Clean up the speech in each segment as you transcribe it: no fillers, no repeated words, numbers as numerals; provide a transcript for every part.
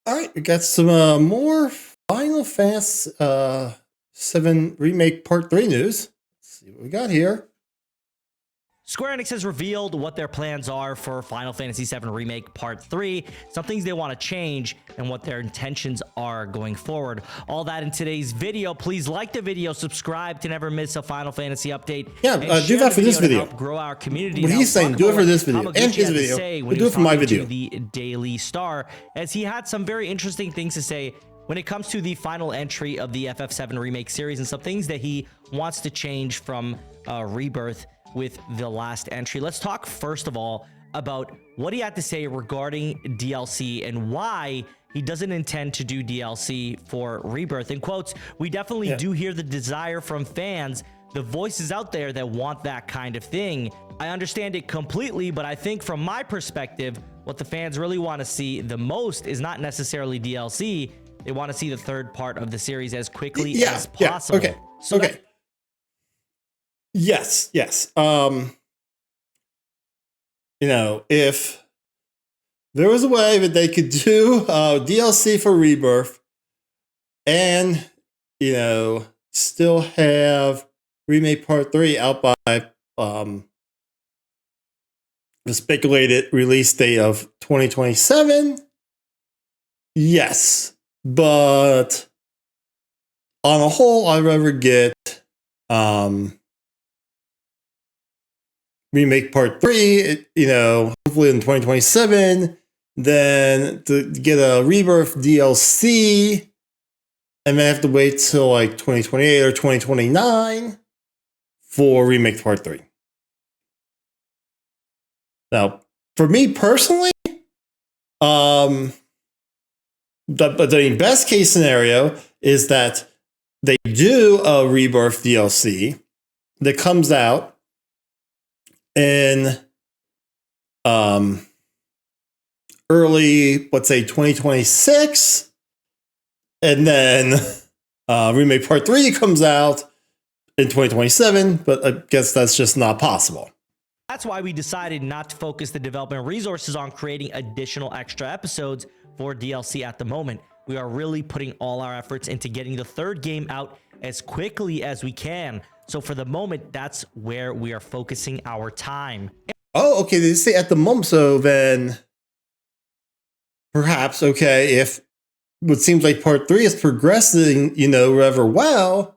All right, we got some more Final Fantasy 7 Remake Part 3 news. Let's see what we got here. Square Enix has revealed what their plans are for Final Fantasy VII Remake Part 3, some things they want to change, and what their intentions are going forward. All that in today's video. Please like the video, subscribe to never miss a Final Fantasy update. Yeah, do that for this video. Help grow our community. What he's saying, do it for this video and his video. Do it for my video. The Daily Star, as he had some very interesting things to say when it comes to the final entry of the FF7 Remake series and some things that he wants to change from Rebirth with the last entry. Let's talk first of all about what he had to say regarding DLC and why he doesn't intend to do DLC for Rebirth. In quotes, we definitely do hear the desire from fans, the voices out there that want that kind of thing. I understand it completely, but I think from my perspective, what the fans really want to see the most is not necessarily DLC. They want to see the third part of the series as quickly as possible. Okay. Okay. Yes. You know, if there was a way that they could do DLC for Rebirth and, you know, still have Remake Part 3 out by the speculated release date of 2027, yes. But on a whole, I'd rather get Remake Part 3, you know, hopefully in 2027, then to get a Rebirth DLC, and then have to wait till like 2028 or 2029 for Remake Part 3. Now, for me personally, the best case scenario is that they do a Rebirth DLC that comes out in early, let's say 2026, and then Remake Part 3 comes out in 2027, but I guess that's just not possible. That's why we decided not to focus the development resources on creating additional extra episodes for DLC at the moment. We are really putting all our efforts into getting the third game out as quickly as we can. So for the moment, that's where we are focusing our time. Oh, okay. They say at the moment. So then perhaps, okay, if what seems like Part 3 is progressing, you know, rather well,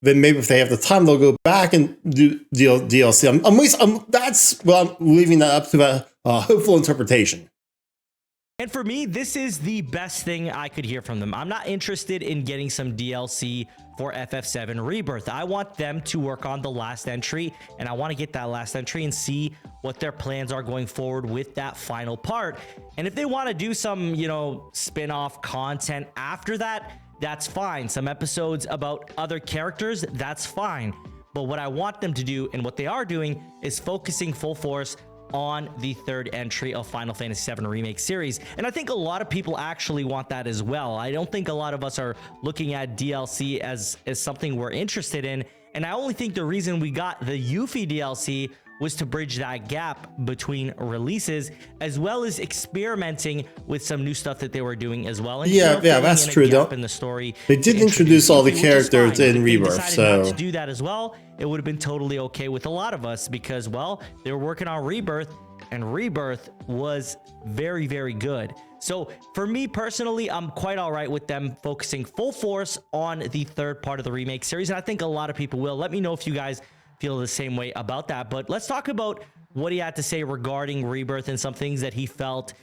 then maybe if they have the time, they'll go back and do DLC. That's, well, I'm leaving that up to a hopeful interpretation. And for me, this is the best thing I could hear from them. I'm not interested in getting some DLC for FF7 Rebirth. I want them to work on the last entry, and I want to get that last entry and see what their plans are going forward with that final part. And if they want to do some, you know, spin-off content after that, that's fine. Some episodes about other characters, that's fine. But what I want them to do, and what they are doing, is focusing full force on the third entry of Final Fantasy VII Remake series. And I think a lot of people actually want that as well. I don't think a lot of us are looking at DLC as something we're interested in. And I only think the reason we got the Yuffie DLC was to bridge that gap between releases, as well as experimenting with some new stuff that they were doing as well. And that's true. In the story, they did introduce all the characters in Rebirth, so not to do that as well, it would have been totally okay with a lot of us, because, well, they were working on Rebirth, and Rebirth was very, very good. So for me personally, I'm quite all right with them focusing full force on the third part of the remake series, and I think a lot of people will. Let me know if you guys feel the same way about that. But let's talk about what he had to say regarding Rebirth and some things that he felt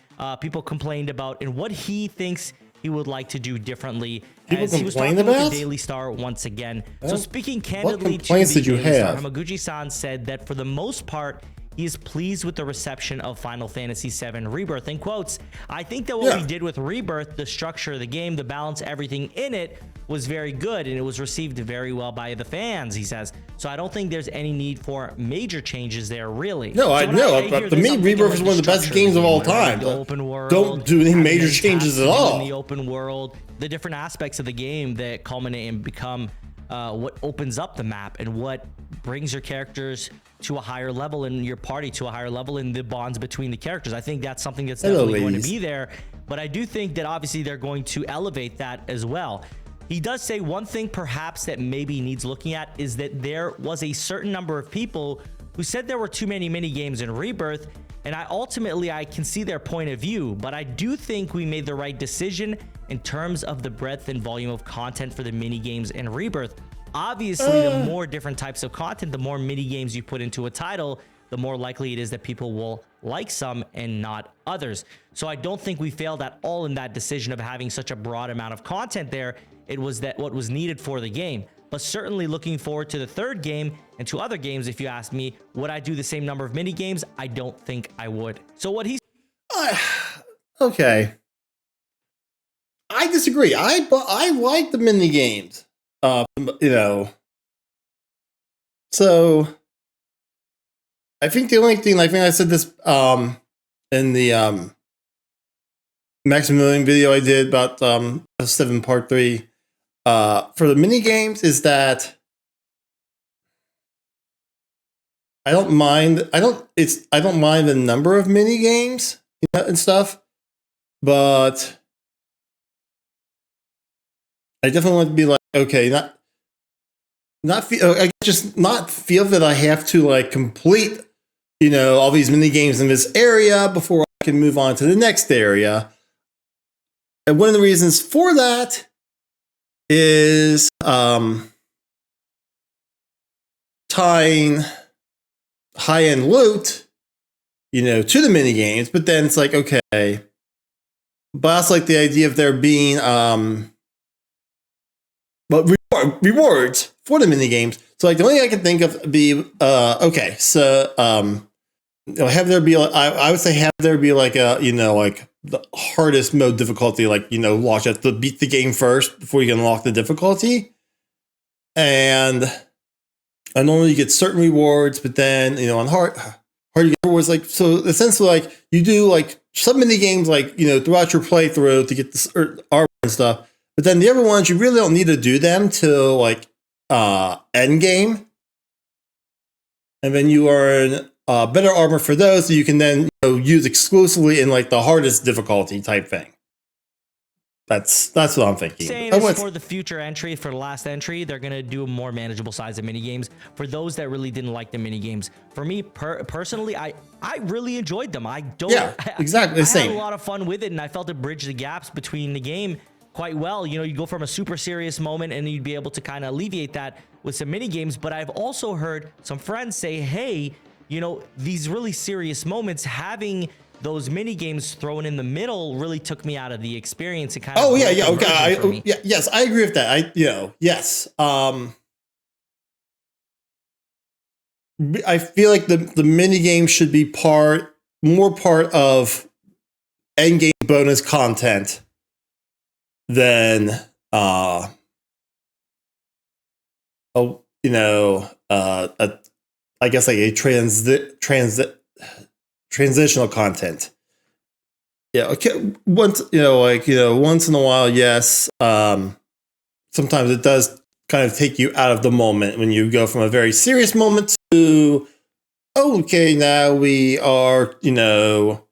people complained about, and what he thinks he would like to do differently. People he was talking about the Daily Star once again. So speaking candidly to the Daily Star, Hamaguchi-san said that for the most part, he is pleased with the reception of Final Fantasy VII Rebirth. In quotes, I think that what we did with Rebirth, the structure of the game, the balance, everything in it, was very good, and it was received very well by the fans, he says. So I don't think there's any need for major changes there, really. No, I know. To me, Rebirth is one of the best games of all time. The open world, don't do any major changes at all. In the open world, the different aspects of the game that culminate and become what opens up the map, and what brings your characters to a higher level, and your party to a higher level, in the bonds between the characters. I think that's something that's definitely going to be there. but I do think that obviously they're going to elevate that as well. He does say one thing perhaps that maybe needs looking at is that there was a certain number of people who said there were too many mini games in Rebirth, and I can see their point of view, but I do think we made the right decision in terms of the breadth and volume of content for the mini games in Rebirth. Obviously, the more different types of content, the more mini games you put into a title, the more likely it is that people will like some and not others. So I don't think we failed at all in that decision of having such a broad amount of content there. It was that what was needed for the game. But certainly looking forward to the third game and to other games, if you ask me, would I do the same number of mini games? I don't think I would. So what he's okay. I disagree. I like the mini games. So I think the only thing, I think I said this in the Maximilian video I did about 7 Part 3 for the mini games is that I don't mind the number of mini games and stuff, but I definitely want to be like, okay, not feel that I have to complete all these mini games in this area before I can move on to the next area. And one of the reasons for that is tying high-end loot, to the mini games. But then it's like, okay, but I also like the idea of there being rewards for the mini games. So the only thing I can think of be okay. So have there be I would say have there be the hardest mode difficulty, launch at to beat the game first before you can unlock the difficulty. And normally you get certain rewards, but then on hard you get rewards so essentially you do some mini games throughout your playthrough to get this armor and stuff. But then the other ones you really don't need to do them till end game. And then you earn better armor for those, so you can then use exclusively in the hardest difficulty type thing. That's what I'm thinking. Saying this for the future entry, for the last entry, they're gonna do a more manageable size of mini games for those that really didn't like the mini games. For me personally, I really enjoyed them. Exactly the same. I had a lot of fun with it, and I felt it bridged the gaps between the game quite well. You go from a super serious moment and you'd be able to kind of alleviate that with some mini games. But I've also heard some friends say, hey, these really serious moments, having those mini games thrown in the middle really took me out of the experience. And Okay. Yes, I agree with that. Yes. I feel like the mini game should be more part of end game bonus content than I guess a transitional content. Yeah, okay. Once once in a while, yes. Sometimes it does kind of take you out of the moment when you go from a very serious moment to okay, now we are what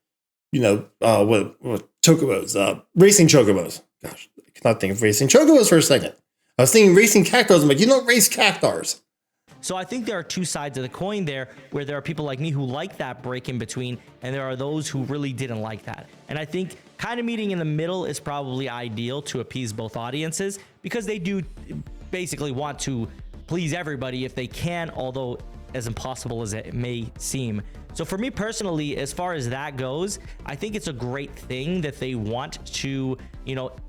chocobos, racing chocobos. Gosh, I cannot think of racing chocobos for a second. I was thinking racing cactars. I'm like, you don't race cactars. So I think there are two sides of the coin there, where there are people like me who like that break in between, and there are those who really didn't like that. And I think kind of meeting in the middle is probably ideal to appease both audiences, because they do basically want to please everybody if they can, although as impossible as it may seem. So for me personally, as far as that goes, I think it's a great thing that they want to,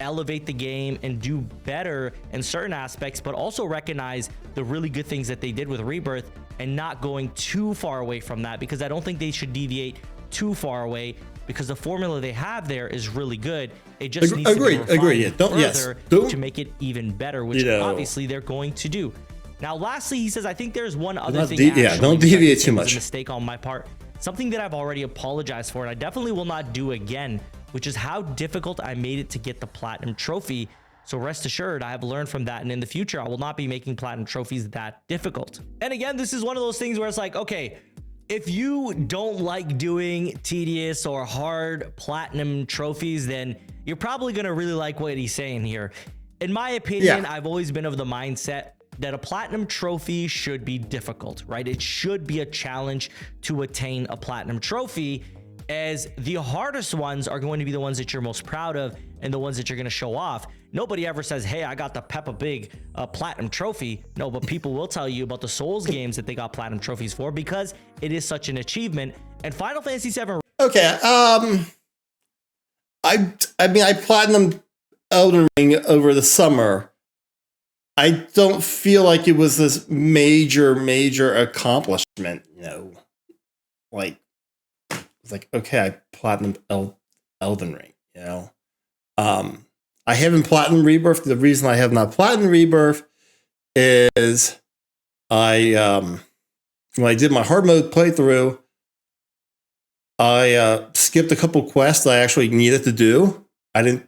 elevate the game and do better in certain aspects, but also recognize the really good things that they did with Rebirth and not going too far away from that, because I don't think they should deviate too far away, because the formula they have there is really good. It just needs to be refined further to make it even better, which obviously they're going to do. Now, lastly, he says, I think there's one other thing. Don't deviate too much. A mistake on my part. Something that I've already apologized for, and I definitely will not do again, which is how difficult I made it to get the Platinum Trophy. So rest assured, I have learned from that, and in the future, I will not be making Platinum Trophies that difficult. And again, this is one of those things where it's like, okay, If you don't like doing tedious or hard platinum trophies, then you're probably going to really like what he's saying here. In my opinion, I've always been of the mindset that a platinum trophy should be difficult, right? It should be a challenge to attain a platinum trophy, as the hardest ones are going to be the ones that you're most proud of and the ones that you're going to show off. Nobody ever says, hey, I got the Peppa Pig platinum trophy. No, but people will tell you about the Souls games that they got platinum trophies for, because it is such an achievement. And Final Fantasy VII. Okay. I mean, I platinumed Elden Ring over the summer. I don't feel like it was this major accomplishment, you know. Like, it's like, okay, I platinumed Elden Ring, you know. I haven't platinum Rebirth. The reason I have not platinum Rebirth is when I did my hard mode playthrough, I skipped a couple quests I actually needed to do. I didn't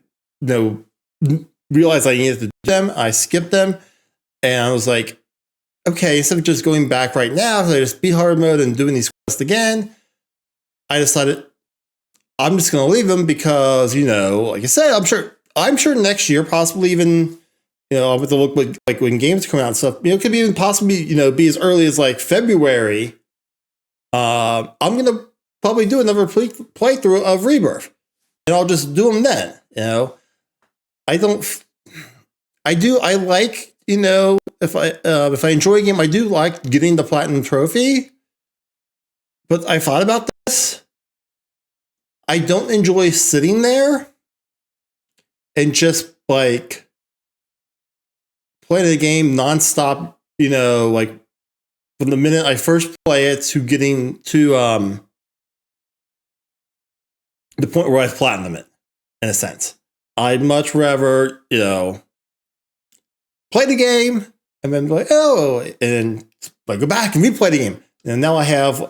realize I needed to do them. I skipped them, and I was like, okay, instead of just going back right now, so I just beat hard mode and doing these quests again, I decided I'm just going to leave them because, you know, like I said, I'm sure next year, possibly even, you know, with the look like when games come out and stuff, you know, it could be even possibly, you know, be as early as like February. I'm going to probably do another playthrough of Rebirth, and I'll just do them then. You know, I like, you know, if I enjoy a game, I do like getting the platinum trophy. But I thought about this. I don't enjoy sitting there and just like playing the game nonstop, you know, like from the minute I first play it to getting to the point where I've platinumed it, in a sense. I'd much rather, you know, play the game and then be like, oh, and like go back and replay the game. And now I have,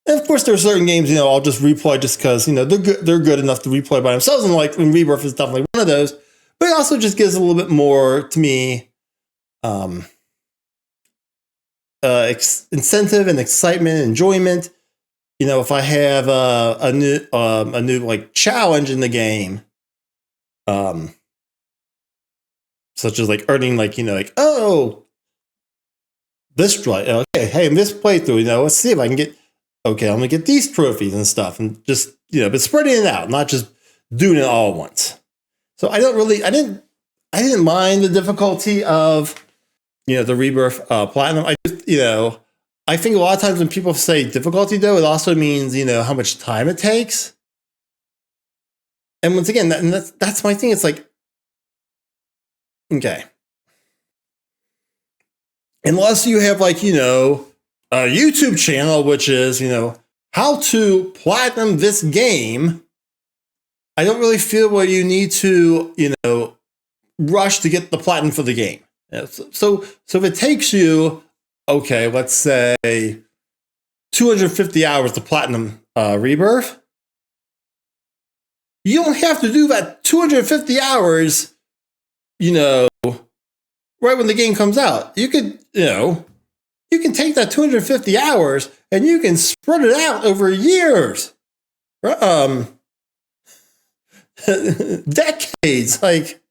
and of course, there are certain games, you know, I'll just replay just because, you know, they're good enough to replay by themselves. And like Rebirth is definitely one of those. But it also just gives a little bit more, to me, incentive and excitement and enjoyment. You know, if I have a new like challenge in the game, such as like earning, like, you know, like, oh, this okay, hey, in this playthrough, you know, let's see if I can get, okay, I'm gonna get these trophies and stuff, and just, you know, but spreading it out, not just doing it all at once. So I didn't mind the difficulty of, you know, the Rebirth platinum. I just, you know, I think a lot of times when people say difficulty, though, it also means, you know, how much time it takes. And once again, that's my thing. It's like, okay, unless you have like, you know, a YouTube channel, which is, you know, how to platinum this game, I don't really feel where you need to, you know, rush to get the platinum for the game. So if it takes you, okay, let's say 250 hours to platinum Rebirth, you don't have to do that 250 hours, you know, right when the game comes out. You could, you know, you can take that 250 hours and you can spread it out over years. Decades. Like,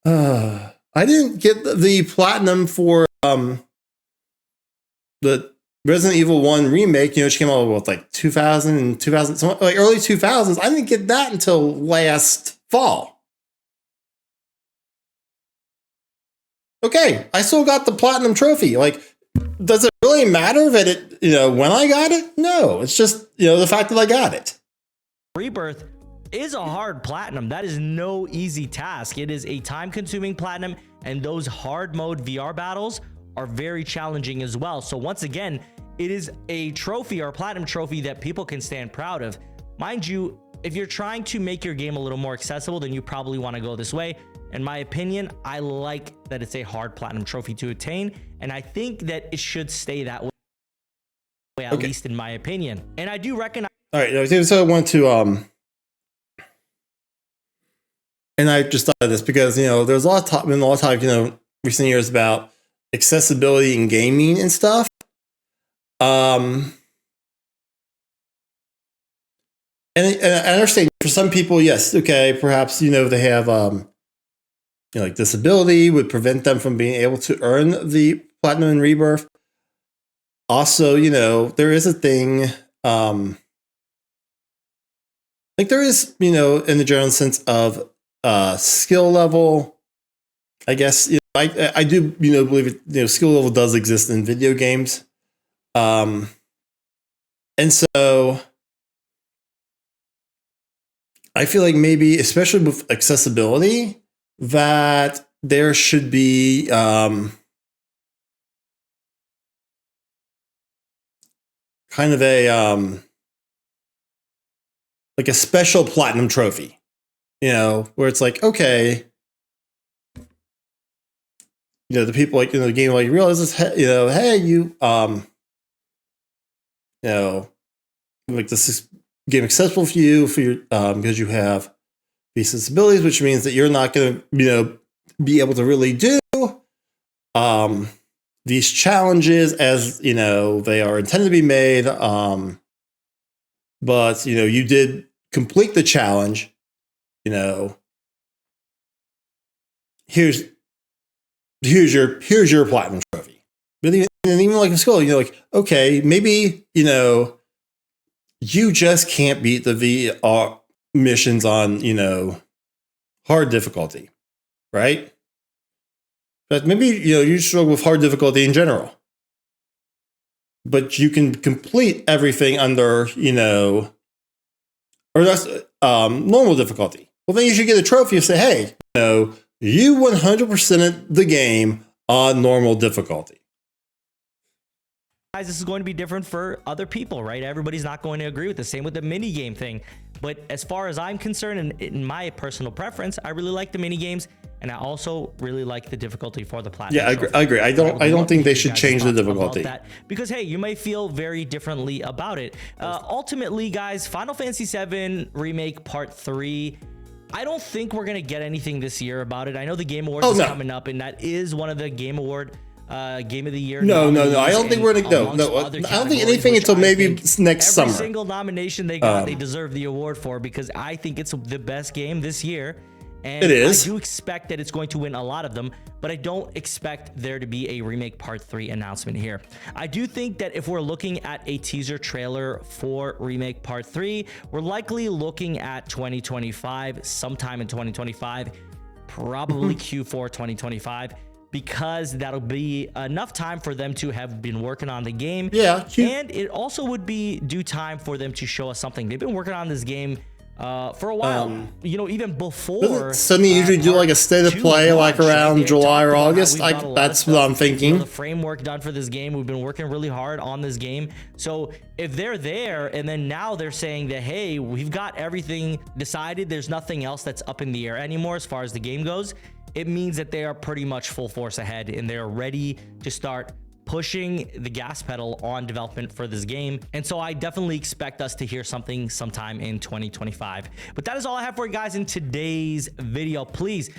I didn't get the platinum for the Resident Evil 1 remake, you know, which came out with like 2000, like early 2000s. I didn't get that until last fall. Okay, I still got the platinum trophy. Like, does it really matter that it, you know, when I got it? No, it's just, you know, the fact that I got it. Rebirth is a hard platinum. That is no easy task. It is a time-consuming platinum, and those hard mode VR battles are very challenging as well. So once again, it is a trophy or a platinum trophy that people can stand proud of. Mind you, if you're trying to make your game a little more accessible, then you probably want to go this way. In my opinion, I like that it's a hard platinum trophy to attain, and I think that it should stay that way, at least in my opinion. And I do recognize. All right, so I want to and I just thought of this because, you know, there's been a lot of talk, you know, recent years about accessibility in gaming and stuff. And I understand for some people, yes, okay, perhaps they have like disability would prevent them from being able to earn the Platinum and Rebirth. Also, there is a thing, like there is, in the general sense of skill level. I guess I do believe it, skill level does exist in video games, and so I feel like maybe, especially with accessibility, that there should be kind of a like a special platinum trophy, where it's like, okay, the people like the game like realize this, hey, like this is game accessible for you for your because you have these disabilities, which means that you're not going to be able to really do these challenges as they are intended to be made, but you did complete the challenge. Here's your platinum trophy. But even like in school, like, okay, maybe you just can't beat the VR missions on hard difficulty, right? But maybe you struggle with hard difficulty in general, but you can complete everything under or that's normal difficulty. Well, then you should get a trophy and say, hey, you 100%ed the game on normal difficulty. Guys, this is going to be different for other people, right? Everybody's not going to agree with the same with the mini game thing. But as far as I'm concerned, and in my personal preference, I really like the mini games, and I also really like the difficulty for the platinum. Yeah, I agree. I don't think they should change the difficulty that, because hey, you may feel very differently about it. Ultimately, guys, Final Fantasy VII Remake Part 3. I don't think we're gonna get anything this year about it. I know the Game Awards is coming up, and that is one of the Game Award Game of the Year. No. I don't think we're gonna I don't think anything until maybe next summer. Every single nomination they got, they deserve the award for, because I think it's the best game this year. And it is. I do expect that it's going to win a lot of them, but I don't expect there to be a Remake Part 3 announcement here. I do think that if we're looking at a teaser trailer for Remake Part 3, we're likely looking at 2025, sometime in 2025, probably Q4 2025. Because that'll be enough time for them to have been working on the game. Yeah. And it also would be due time for them to show us something. They've been working on this game for a while, even before. Suddenly usually do like a state of play like around July or August. That's what I'm thinking. The framework done for this game. We've been working really hard on this game. So if they're there and then now they're saying that, hey, we've got everything decided, there's nothing else that's up in the air anymore as far as the game goes, it means that they are pretty much full force ahead and they're ready to start pushing the gas pedal on development for this game. And so I definitely expect us to hear something sometime in 2025. But that is all I have for you guys in today's video. Please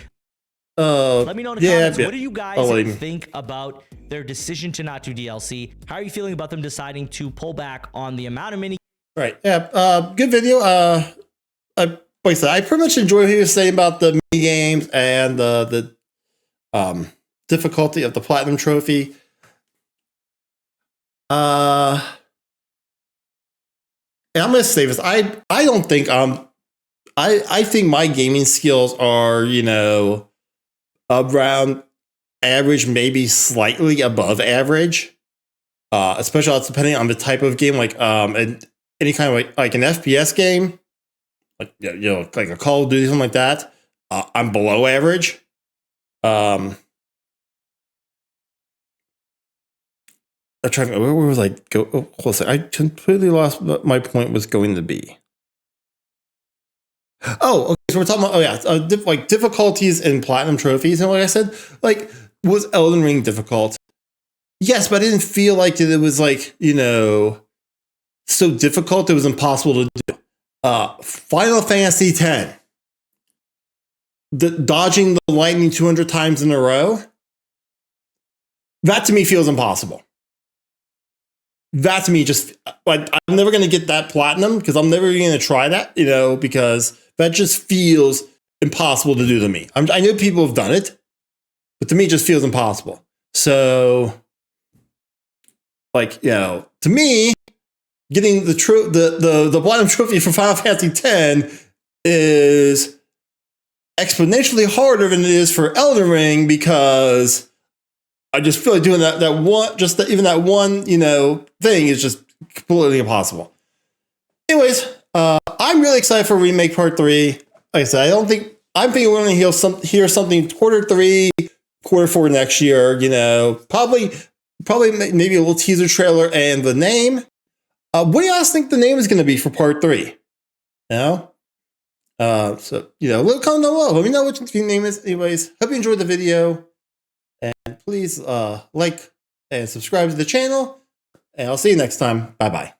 let me know in the comments, what do you guys think about their decision to not do DLC? How are you feeling about them deciding to pull back on the amount of mini? Right. Yeah. Good video. Like I said, I pretty much enjoy what he was saying about the mini games and the difficulty of the platinum trophy. And I'm gonna say this. I don't think I think my gaming skills are around average, maybe slightly above average. Especially depending on the type of game, like and any kind of like an FPS game. Like like a Call of Duty, something like that. I'm below average. I'm trying. Where was I go? Oh, hold on a second. I completely lost what my point was going to be. Oh, okay. So we're talking about like difficulties in platinum trophies, and like I said, like was Elden Ring difficult? Yes, but I didn't feel like it was like so difficult it was impossible to do. Final Fantasy X. Dodging the lightning 200 times in a row, that to me feels impossible. that to me just like I'm never gonna get that platinum because I'm never gonna try that, you know, because that just feels impossible to do to me. I know people have done it, but to me it just feels impossible. So like, you know, to me, getting the platinum trophy for Final Fantasy X is exponentially harder than it is for Elden Ring because I just feel like doing that one, just even that one, you know, thing is just completely impossible. Anyways, I'm really excited for Remake Part 3. Like I said, I'm thinking we're going to hear something Q3, Q4 next year. You know, probably maybe a little teaser trailer and the name. What do you guys think the name is going to be for Part 3? You know? So, you know, comment down below. Let me know what the name is. Anyways, hope you enjoyed the video. And please like and subscribe to the channel. And I'll see you next time. Bye-bye.